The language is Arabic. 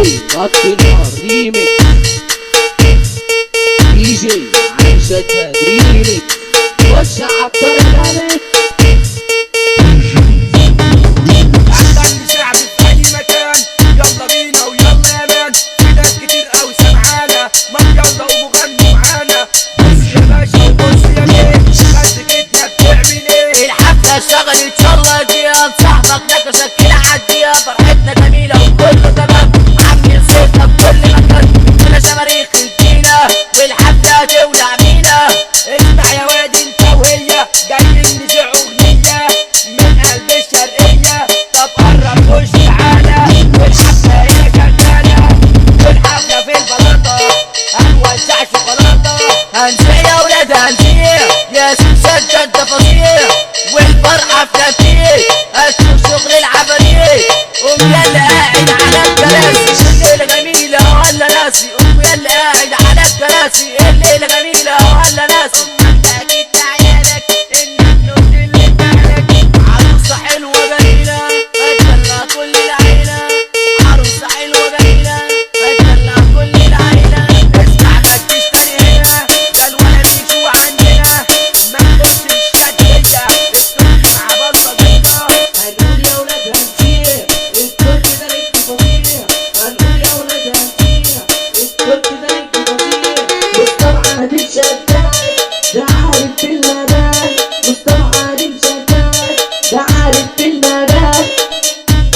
غطي النار ريميك دي جي عايشة تدريمي وسع الطريق احسن شعب في اي مكان. يلا بينا ويلا يا مان، في ناس كتير قوي سمعانا، ما يلا قوموا غنوا معانا. بص يا باشا وبص يا بيه، مسكتنا بتعمل ايه؟ الحفلة اشتغلت شغلة دياب، صاحبك نكشك كده عالدياب، فرحتنا جميلة وكله تمام، عاملين صوتنا بكل مكان، كلنا شماريخ ادينا والحفلة تولع بينا. اسمع يا واد انت وهي، جايين نذيع اغنية من قلب الشرقية. طب قرب خش تعالى، والحفلة هي شغالة، والحفلة في البلاطة هنوزع شوكولاتة. هنسية يا ولاد هنسية، يا سوسة انت فظيع، والفرحة في تفكير، اشوف شغل العفاريت، قوم يلا قاعد